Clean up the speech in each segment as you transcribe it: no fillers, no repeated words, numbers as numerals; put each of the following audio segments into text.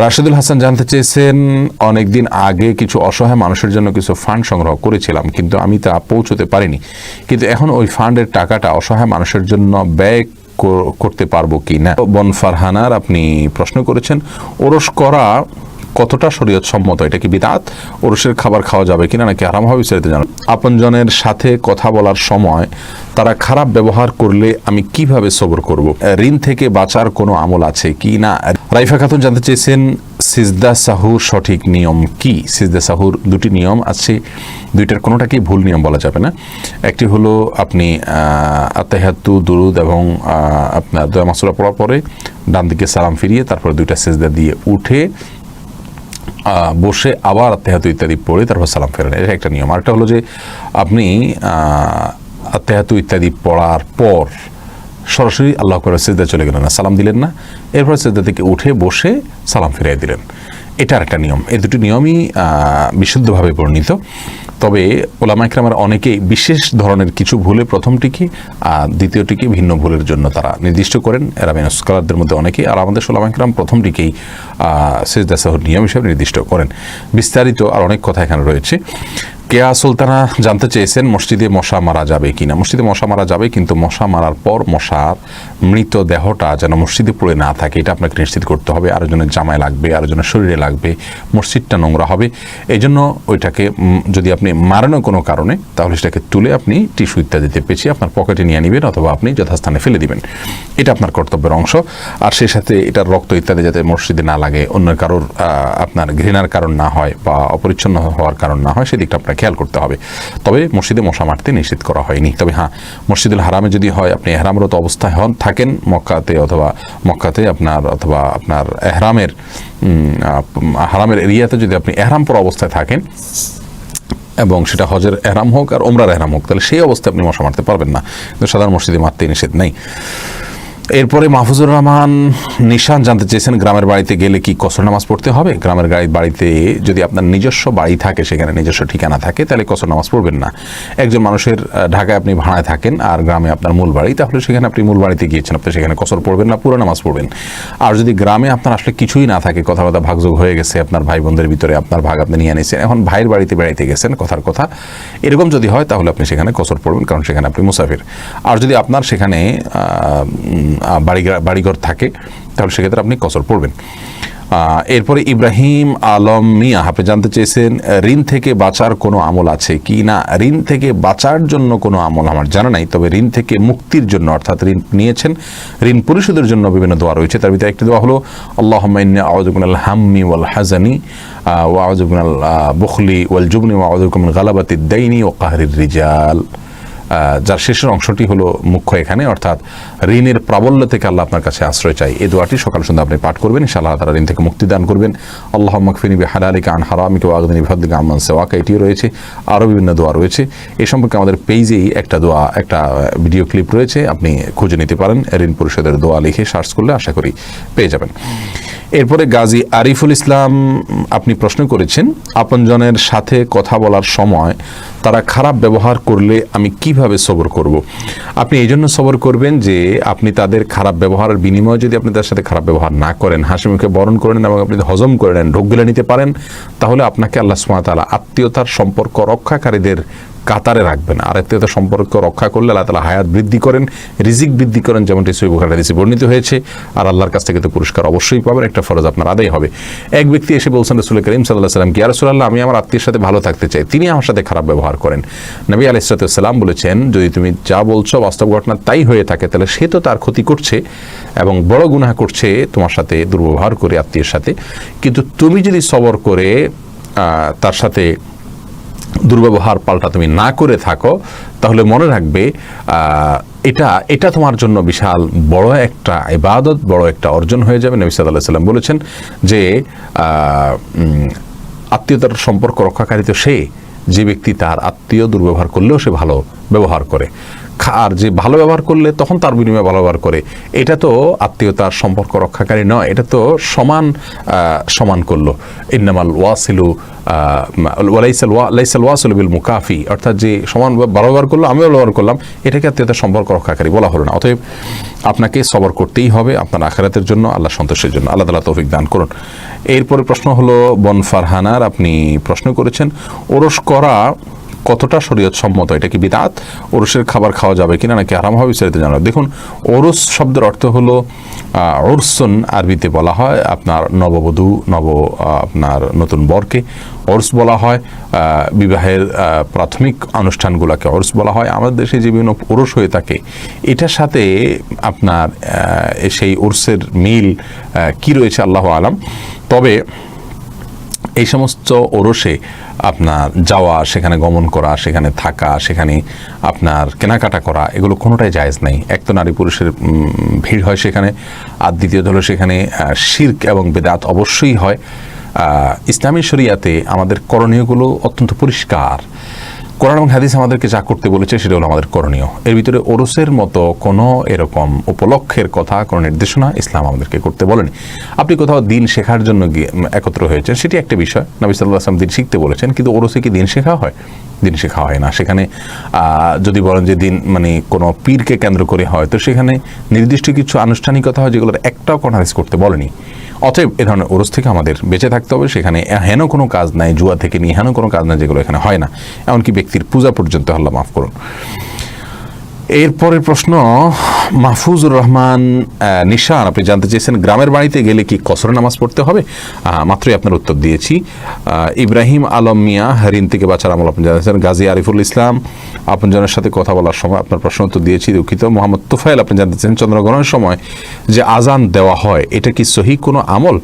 রাশেদুল হাসান জানতে চেয়েছেন, অনেকদিন আগে কিছু অসহায় মানুষের জন্য কিছু ফান্ড সংগ্রহ করেছিলাম, কিন্তু আমি তা পৌঁছতে পারিনি। কিন্তু এখন ওই ফান্ডের টাকাটা অসহায় মানুষের জন্য ব্যয় করতে পারবো কি না। বন ফারহানার আপনি প্রশ্ন করেছেন, ওরস করা কতটা শরীয়ত সম্মত, এটা কি বিদআত? ওরসের খাবার খাওয়া যাবে কিনা নাকি হারাম হবে, বিস্তারিত জানান। আপনজনের সাথে কথা বলার সময় তারা খারাপ ব্যবহার করলে আমি কিভাবে সবর করব? ঋণ থেকে বাঁচার কোনো আমল আছে কি না? রাইফা খাতুন জানতে চেয়েছেন, সিজদা সাহুর সঠিক নিয়ম কি? সিজদা সাহুর দুটি নিয়ম আছে, দুইটার কোনোটাকেই ভুল নিয়ম বলা যাবে না। একটি হলো আপনি আত্তাহিয়াতু দুরুদ এবং আপনার দোয়া মাসুরা পড়ার পরে ডান দিকে সালাম ফিরিয়ে তারপর দুইটা সিজদা দিয়ে উঠে বসে আবার আত্তাহিয়াতু ইত্যাদি পড়ে তারপর সালাম ফেরেন, এটা একটা নিয়ম। আরেকটা হলো যে আপনি আত্তাহিয়াতু ইত্যাদি পড়ার পর সরাসরি আল্লাহু আকবার সিজদা চলে গেলেন না, সালাম দিলেন না, এরপর সিজদা থেকে উঠে বসে সালাম ফিরিয়ে দিলেন, এটা একটা নিয়ম। এই দুটি নিয়মই বিশুদ্ধভাবে বর্ণিত। তবে ওলামা ইকরামের অনেকেই বিশেষ ধরনের কিছু ভুলে প্রথমটিকে দ্বিতীয়টিকে ভিন্ন ভুলের জন্য তারা নির্দিষ্ট করেন, এরা স্কলারদের মধ্যে অনেকেই। আর আমাদের ওলামা ইকরাম প্রথমটিকেই সিজদা সাহুর নিয়ম হিসেবে নির্দিষ্ট করেন। বিস্তারিত আর অনেক কথা এখানে রয়েছে। কেয়া সুলতানা জানতে চেয়েছেন, মসজিদে মশা মারা যাবে কিনা। মসজিদে মশা মারা যাবে, কিন্তু মশা মারার পর মশার মৃত দেহটা যেন মসজিদে পড়ে না থাকে, এটা আপনাকে নিশ্চিত করতে হবে। আরেকজনের জামায় লাগবে, আরেকজনের শরীরে লাগবে, মসজিদটা নোংরা হবে। এই জন্য ওইটাকে যদি আপনি মারানো কোনো কারণে, তাহলে সেটাকে তুলে আপনি টিস্যু ইত্যাদিতে পেঁচিয়ে আপনার পকেটে নিয়ে নেবেন অথবা আপনি যথাস্থানে ফেলে দিবেন, এটা আপনার কর্তব্যের অংশ। আর সেই সাথে এটার রক্ত ইত্যাদি যাতে মসজিদে না লাগে, অন্য কারোর আপনার ঘৃণার কারণ না হয় বা অপরিচ্ছন্ন হওয়ার কারণ না হয়, সেদিকটা আপনার খেয়াল করতে হবে। তবে মসজিদে মশা মারতে নিষেধ করা হয়নি। তবে হ্যাঁ, মসজিদুল হারামে যদি হয়, আপনি এহরামরত অবস্থায় থাকেন মক্কাতে অথবা আপনার হারামের এরিয়াতে যদি আপনি এহরাম পরা অবস্থায় থাকেন এবং সেটা হজের এহরাম হোক আর ওমরার এহরাম হোক, তাহলে সেই অবস্থায় আপনি মশা মারতে পারবেন না, কিন্তু সাধারণ মসজিদে মারতে নিষেধ নেই। এরপরে মাহফুজুর রহমান নিশান জানতে চেয়েছেন, গ্রামের বাড়িতে গেলে কি কসর নামাজ পড়তে হবে? গ্রামের বাড়িতে যদি আপনার নিজস্ব বাড়ি থাকে, সেখানে নিজস্ব ঠিকানা থাকে, তাহলে কসর নামাজ পড়বেন না। একজন মানুষের ঢাকায় আপনি ভাড়ায় থাকেন আর গ্রামে আপনার মূল বাড়ি, তাহলে সেখানে আপনি মূল বাড়িতে গিয়েছেন, আপনি সেখানে কসর পড়বেন না, পুরো নামাজ পড়বেন। আর যদি গ্রামে আপনার আসলে কিছুই না থাকে, কথাবার্তা ভাগযোগ হয়ে গেছে, আপনার ভাই বোনদের ভিতরে আপনার ভাগ আপনি নিয়ে নিয়েছেন, এখন ভাইয়ের বাড়িতে বেড়াইতে গেছেন, কথার কথা এরকম যদি হয়, তাহলে আপনি সেখানে কসর পড়বেন, কারণ সেখানে আপনি মুসাফির। আর যদি আপনার সেখানে বাড়িঘর থাকে, তাহলে সেক্ষেত্রে আপনি কসর পড়বেন। এরপরে ইব্রাহিম আলম মিয়া আপনি জানতে চেয়েছেন, ঋণ থেকে বাঁচার কোনো আমল আছে কি না। ঋণ থেকে বাঁচার জন্য কোনো আমল আমার জানা নাই, তবে ঋণ থেকে মুক্তির জন্য, অর্থাৎ ঋণ নিয়েছেন, ঋণ পরিশোধের জন্য বিভিন্ন দোয়া রয়েছে। তার ভিতরে একটি দোয়া হলো, আল্লাহুম্মা ইন্নী আউযু বিকা মিনাল হাম্মি ওয়াল হাযানি ওয়া আউযু বিকা মিনাল বুখলি ওয়াল জুবনি ওয়া আউযু বিকা মিন গালাবাতিদ দাইনি ওয়া কাহরির রিজাল। যার শেষের অংশটি হলো মুখ্য এখানে, অর্থাৎ ঋণের প্রাবল্য থেকে আল্লাহ আপনার কাছে আশ্রয় চাই। এই দোয়াটি সকাল সন্ধ্যা আপনি পাঠ করবেন, ইনশাআল্লাহ তারা ঋণ থেকে মুক্তি দান করবেন। আল্লাহুম্মা কফিনি বিহালালিকা আন হারামিকা ওয়া আগনিনি বিফাদলিকা আম্মান সিওয়াকা, এটিও রয়েছে। আরও বিভিন্ন দোয়া রয়েছে। এ সম্পর্কে আমাদের পেজেই একটা ভিডিও ক্লিপ রয়েছে, আপনি খুঁজে নিতে পারেন। ঋণ পরিশোধের দোয়া লিখে সার্চ করলে আশা করি পেয়ে যাবেন। এরপরে গাজী আরিফুল ইসলাম আপনি প্রশ্ন করেছেন, আপনজনের সাথে কথা বলার সময় তারা খারাপ ব্যবহার করলে আমি কিভাবে সবর করব? আপনি এই জন্য সবর করবেন যে আপনি তাদের খারাপ ব্যবহারের বিনিময়ে যদি আপনি তার সাথে খারাপ ব্যবহার না করেন, হাসি মুখে বরণ করে নেন এবং আপনি হজম করে নেন, ঢোক গিলে নিতে পারেন, তাহলে আপনাকে আল্লাহ সুবহানাহু ওয়া তাআলা আত্মীয়তার সম্পর্ক রক্ষাকারীদের কাতারে রাখবেন। আর আত্মীয়তার সম্পর্ক রক্ষা করলে আল্লাহ তাআলা হায়াত বৃদ্ধি করেন, রিজিক বৃদ্ধি করেন, যেমনটি সহিহ বুখারীর হাদিসে বর্ণিত হয়েছে। আর আল্লাহর কাছ থেকে তো পুরস্কার অবশ্যই পাবেন, একটা ফরজ আপনার আদায় হবে। এক ব্যক্তি এসে বলছেন রাসূল করিম সাল্লাল্লাহু আলাইহি ওয়াসাল্লাম, ইয়া রাসূলুল্লাহ, আমি আমার আত্মীয়ের সাথে ভালো থাকতে চাই, তিনি আমার সাথে খারাপ ব্যবহার করেন। নবী আলাইহিস সালাম বলেছেন, যদি তুমি যা বলছো বাস্তব ঘটনা তাই হয়ে থাকে, তাহলে সে তো তার ক্ষতি করছে এবং বড় গুনাহ করছে তোমার সাথে দুর্ব্যবহার করে আত্মীয়ের সাথে। কিন্তু তুমি যদি সবর করে তার সাথে দুর্ব্যবহার পাল্টা তুমি না করে থাকো, তাহলে মনে রাখবে এটা তোমার জন্য বিশাল বড় একটা ইবাদত, বড় একটা অর্জন হয়ে যাবে। নবী সাল্লাল্লাহু আলাইহি ওয়াসাল্লাম বলেছেন যে আত্মীয়তার সম্পর্ক রক্ষাকারী তো সে, যে ব্যক্তি তার আত্মীয় দুর্ব্যবহার করলেও সে ভালো ব্যবহার করে, আর যে ভালো ব্যবহার করলে তখন তার বিনিময়ে ভালো ব্যবহার করে, এটা তো আত্মীয়তার সম্পর্ক রক্ষাকারী নয়, এটা তো সমান করলো। ইন্নামাল ওয়াসিলু লাইসাল ওয়াসিলু বিল মুকাফি, অর্থাৎ যে সমান ভালো ব্যবহার করলো আমিও ব্যবহার করলাম, এটাকে আত্মীয়তার সম্পর্ক রক্ষাকারী বলা হলো না। অতএব আপনাকে সবর করতেই হবে আপনার আখিরাতের জন্য, আল্লাহ সন্তোষের জন্য। আল্লাহ তাআলা তৌফিক দান করুন। এরপরে প্রশ্ন হলো বন ফারহানার, আপনি প্রশ্ন করেছেন ওরস করা কতটা শরীয়ত সম্মত, এটা কি বিদআত, ওরসের খাবার খাওয়া যাবে কিনা নাকি হারাম হবে, বিস্তারিত জানাবো। দেখুন, ওরস শব্দের অর্থ হলো ওরসুন, আরবিতে বলা হয় আপনার নববধূ আপনার নতুন বরকে ওরস বলা হয়, বিবাহের প্রাথমিক অনুষ্ঠানগুলোকে ওরস বলা হয়। আমাদের দেশে যে বিভিন্ন ওরস হয়ে থাকে এটার সাথে আপনার সেই ওরসের মিল কি রয়েছে আল্লাহ আলাম। তবে এই সমস্ত ওরসে আপনার যাওয়া, সেখানে গমন করা, সেখানে থাকা, সেখানে আপনার কেনাকাটা করা, এগুলো কোনোটাই জায়েজ নেই। এক তো নারী পুরুষের ভিড় হয় সেখানে, আর দ্বিতীয়ত হলো সেখানে শিরক এবং বেদাত অবশ্যই হয়। ইসলামী শরিয়াতে আমাদের করণীয়গুলো অত্যন্ত পরিষ্কার। কোরআন এবং হাদিস আমাদেরকে যা করতে বলেছে সেটা হলো আমাদের করণীয়। এর ভিতরে ওরসের মতো কোনো এরকম উপলক্ষের কথা, কোনো নির্দেশনা ইসলাম আমাদেরকে করতে বলেনি। আপনি কোথাও দিন শেখার জন্য গিয়ে একত্র হয়েছেন, সেটি একটা বিষয়, নবী সাল্লাল্লাহু আলাইহি ওয়াসাল্লাম দিন শিখতে বলেছেন, কিন্তু ওরসে কি দিন শেখা হয়? দিন শেখা হয় না। সেখানে যদি বলেন যে দিন মানে কোনো পীরকে কেন্দ্র করে হয়, তো সেখানে নির্দিষ্ট কিছু আনুষ্ঠানিকতা হয় যেগুলোর একটাও কোনো হাদিস করতে বলেনি। অতএব এ ধরনের ওরস থেকে আমাদের বেঁচে থাকতে হবে। সেখানে হেন কোনো কাজ নাই, জুয়া থেকে নিয়ে হেন কোনো কাজ নাই যেগুলো এখানে হয় না, এমনকি ব্যক্তির পূজা পর্যন্ত, আল্লাহ মাফ করুন। এরপরের প্রশ্ন মাহফুজুর রহমান নিশান, আপনি জানতে চেয়েছেন গ্রামের বাড়িতে গেলে কি কসর নামাজ পড়তে হবে? মাত্রই আপনার উত্তর দিয়েছি। ইব্রাহিম আলম মিয়া, ঋণ থেকে বাঁচার আমল, আপনি জানিয়েছেন। গাজী আরিফুল ইসলাম, আপনজনের সাথে কথা বলার সময় আপনার প্রশ্ন উত্তর দিয়েছি, দুঃখিত। মোহাম্মদ তুফাইল, আপনি জানতে চেয়েছেন চন্দ্রগ্রহণের সময় যে আজান দেওয়া হয় এটা কি সহি কোনো আমল?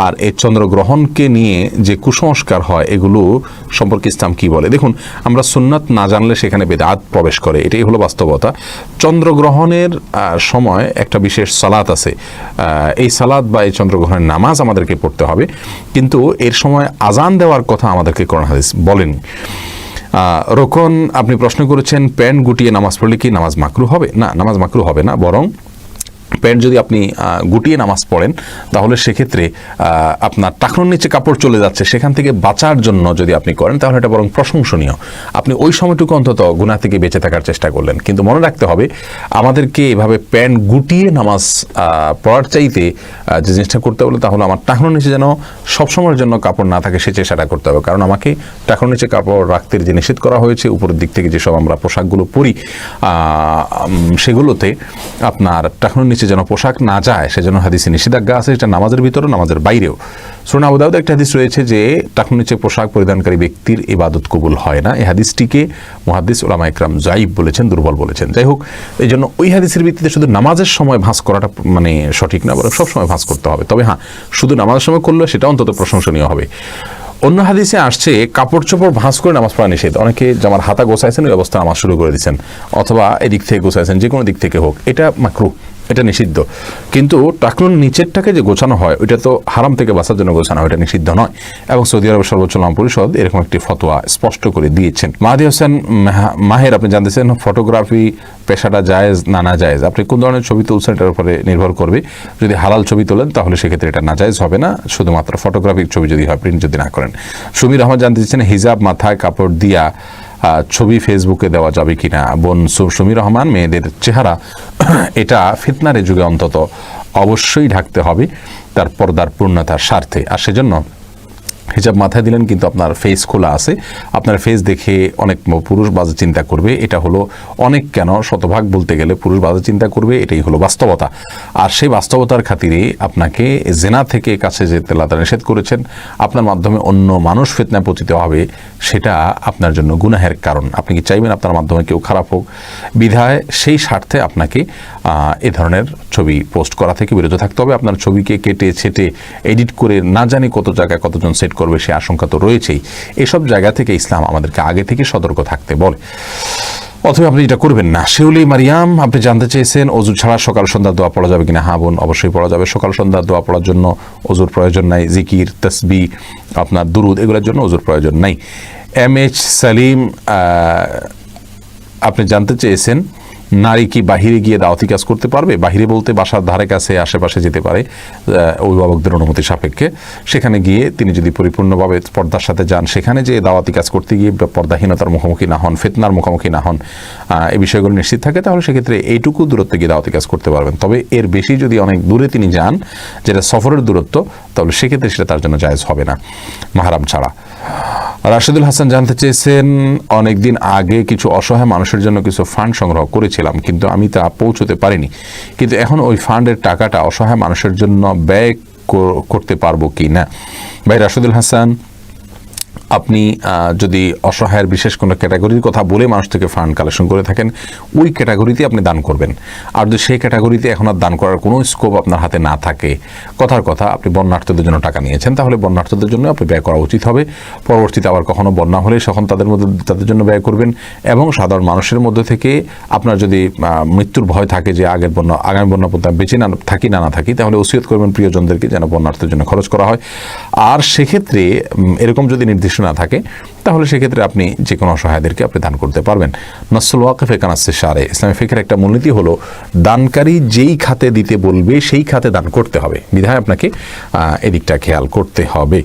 আর এই চন্দ্রগ্রহণকে নিয়ে যে কুসংস্কার হয় এগুলো সম্পর্কে ইসলাম কি বলে? দেখুন, আমরা সুন্নাত না জানলে সেখানে বেদাত প্রবেশ করে, এটাই হলো বাস্তবতা। চন্দ্রগ্রহণের সময় একটা বিশেষ সালাত আছে, এই সালাত বা এই চন্দ্রগ্রহণের নামাজ আমাদেরকে পড়তে হবে, কিন্তু এর সময় আজান দেওয়ার কথা আমাদেরকে কোরআন হাদিস বলেন। রোকন, আপনি প্রশ্ন করেছেন প্যান্ট গুটিয়ে নামাজ পড়লে কি নামাজ মাকরু হবে? না, নামাজ মাকরু হবে না, বরং প্যান্ট যদি আপনি গুটিয়ে নামাজ পড়েন তাহলে সেক্ষেত্রে আপনার টাকনোর নিচে কাপড় চলে যাচ্ছে, সেখান থেকে বাঁচার জন্য যদি আপনি করেন তাহলে এটা বরং প্রশংসনীয়। আপনি ওই সময়টুকু অন্তত গুনাহ থেকে বেঁচে থাকার চেষ্টা করলেন। কিন্তু মনে রাখতে হবে আমাদেরকে এভাবে প্যান্ট গুটিয়ে নামাজ পড়ার চাইতে যে জিনিসটা করতে হলে তাহলে আমার টাকনোর নিচে যেন সবসময়ের জন্য কাপড় না থাকে সে চেষ্টাটা করতে হবে। কারণ আমাকে টাকনোর নিচে কাপড় রাখতে যে নিষেধ করা হয়েছে, উপরের দিক থেকে যেসব আমরা পোশাকগুলো পরি সেগুলোতে আপনার টাকনোর নিচে যেন পোশাক না যায় সেজন্য হাদিসে নিষেধাজ্ঞা আছে। এটা নামাজের ভিতরে, নামাজের বাইরেও। সুনান আবু দাউদে একটা হাদিস রয়েছে যে টাকনোর নিচে পোশাক পরিধানকারী ব্যক্তির ইবাদত কবুল হয় না। এই হাদিসটিকে মুহাদ্দিস উলামা ইকরাম যায়িফ বলেছেন, দুর্বল বলেছেন। যাই হোক, এই জন্য ওই হাদিসের ভিত্তিতে শুধু নামাজের সময় ভাঁজ করাটা মানে সঠিক না, বরং সবসময় ভাঁজ করতে হবে। তবে হ্যাঁ, শুধু নামাজের সময় করলে সেটা অন্তত প্রশংসনীয় হবে। অন্য হাদিসে আসছে কাপড় চোপড় ভাঁজ করে নামাজ পড়া নিষেধ। অনেকে জামার হাতা গোছাইছেন ওই অবস্থা নামাজ শুরু করে দিচ্ছেন, অথবা এদিক থেকে গোছাইছেন, যে কোনো দিক থেকে হোক, এটা মাকরুহ, এটা নিষিদ্ধ। কিন্তু টাকনুর নিচেরটাকে যে গোছানো হয় ওইটা তো হারাম থেকে বাঁচার জন্য গোছানো হয়, এটা নিষিদ্ধ নয়। এবং সৌদি আরবের সর্বোচ্চ উলামা পরিষদ এরকম একটি ফতোয়া স্পষ্ট করে দিয়েছেন। মাহাদি হোসেন মাহের, আপনি জানতেছেন ফটোগ্রাফি পেশাটা জায়েজ না না জায়েজ? আপনি কোন ধরনের ছবি তুলছেন এটার উপরে নির্ভর করবে। যদি হালাল ছবি তোলেন তাহলে সেক্ষেত্রে এটা নাজায়েজ হবে না, শুধুমাত্র ফটোগ্রাফিক ছবি যদি হয়, প্রিন্ট যদি না করেন। সুমির আহমদ জানতে চাচ্ছেন হিজাব মাথায় কাপড় দিয়া ছবি ফেসবুকে দেওয়া যাবে কিনা? বোন সুমির রহমান, মেয়েদের চেহারা এটা ফিতনার যুগে অন্তত অবশ্যই ঢাকতে হবে তার পর্দার পূর্ণতার স্বার্থে। আর সেজন্য হিজাব মাথায় দিলেন কিন্তু আপনার ফেস খোলা আছে, আপনার ফেস দেখে অনেক পুরুষ বাজে চিন্তা করবে। এটা হলো অনেক কেন শতভাগ বলতে গেলে পুরুষ বাজে চিন্তা করবে, এটাই হলো বাস্তবতা। আর সেই বাস্তবতার খাতিরে আপনাকে জেনা থেকে কাছে যেতে আল্লাহ তাআলা নিষেধ করেছেন। আপনার মাধ্যমে অন্য মানুষ ফিতনায় পতিত হবে, সেটা আপনার জন্য গুনাহের কারণ। আপনি কি চাইবেন আপনার মাধ্যমে কেউ খারাপ হোক? বিধায় সেই স্বার্থে আপনাকে এ ধরনের ছবি পোস্ট করা থেকে বিরত থাকতে হবে। আপনার ছবিকে কেটে ছেটে এডিট করে না জানি কত জায়গায় কতজন সেট করবে সে আশঙ্কা তো রয়েছেই। এসব জায়গা থেকে ইসলাম আমাদেরকে আগে থেকে সতর্ক থাকতে বলে, অথবা আপনি এটা করবেন না। শিউলি মারিয়াম, আপনি জানতে চেয়েছেন অজু ছাড়া সকাল সন্ধ্যা দোয়া পড়া যাবে কিনা? হ্যাঁ বোন, অবশ্যই পড়া যাবে। সকাল সন্ধ্যা দোয়া পড়ার জন্য অজুর প্রয়োজন নাই। জিকির, তসবিহ, আপনার দুরুদ, এগুলোর জন্য অজুর প্রয়োজন নাই। এম এইচ সালিম, আপনি জানতে চেয়েছেন নারী কি বাহিরে গিয়ে দাওয়াতি কাজ করতে পারবে? বাহিরে বলতে বাসার ধারে কাছে আশেপাশে যেতে পারে অভিভাবকদের অনুমতি সাপেক্ষে। সেখানে গিয়ে তিনি যদি পরিপূর্ণভাবে পর্দার সাথে যান, সেখানে যে দাওয়াতি কাজ করতে গিয়ে পর্দাহীনতার মুখোমুখি না হন, ফিতনার মুখোমুখি না হন, এই বিষয়গুলো নিশ্চিত থাকে, তাহলে সেক্ষেত্রে এইটুকু দূরত্বে গিয়ে দাওয়াতি কাজ করতে পারবেন। তবে এর বেশি যদি অনেক দূরে তিনি যান, যেটা সফরের দূরত্ব, তাহলে সেক্ষেত্রে সেটা তার জন্য জায়েজ হবে না মাহরাম ছাড়া। রাশেদুল হাসান জানতে চেয়েছেন, অনেকদিন আগে কিছু অসহায় মানুষের জন্য কিছু ফান্ড সংগ্রহ করেছিলাম, কিন্তু আমি তা পৌঁছতে পারিনি, কিন্তু এখন ওই ফান্ডের টাকাটা অসহায় মানুষের জন্য ব্যয় করতে পারবো কি না? ভাই রাশেদুল হাসান, আপনি যদি অসহায়ের বিশেষ কোনো ক্যাটাগরির কথা বলে মানুষ থেকে ফান্ড কালেকশন করে থাকেন, ওই ক্যাটাগরিতে আপনি দান করবেন। আর যদি সেই ক্যাটাগরিতে এখন আর দান করার কোনো স্কোপ আপনার হাতে না থাকে, কথার কথা আপনি বন্যার্থদের জন্য টাকা নিয়েছেন, তাহলে বন্যার্থদের জন্য আপনি ব্যয় করা উচিত হবে। পরবর্তীতে আবার কখনো বন্যা হলে তখন তাদের জন্য ব্যয় করবেন। এবং সাধারণ মানুষের মধ্যে থেকে আপনার যদি মৃত্যুর ভয় থাকে যে আগামী বন্যা পর্যন্ত বেঁচে না থাকি না থাকি, তাহলে ওসিয়ত করবেন প্রিয়জনদেরকে যেন বন্যার্থের জন্য খরচ করা হয়। আর সেক্ষেত্রে এরকম যদি নির্দিষ্ট না থাকে, তাহলে সেক্ষেত্রে আপনি যে কোনো অসহায়দেরকে আপনি দান করতে পারবেন। নসল ওয়াকিফে কানাসে সারে, ইসলামী ফিকহের একটা মূলনীতি হলো দানকারী যেই খাতে দিতে বলবে সেই খাতে দান করতে হবে, বিধায় আপনাকে এদিকটা খেয়াল করতে হবে।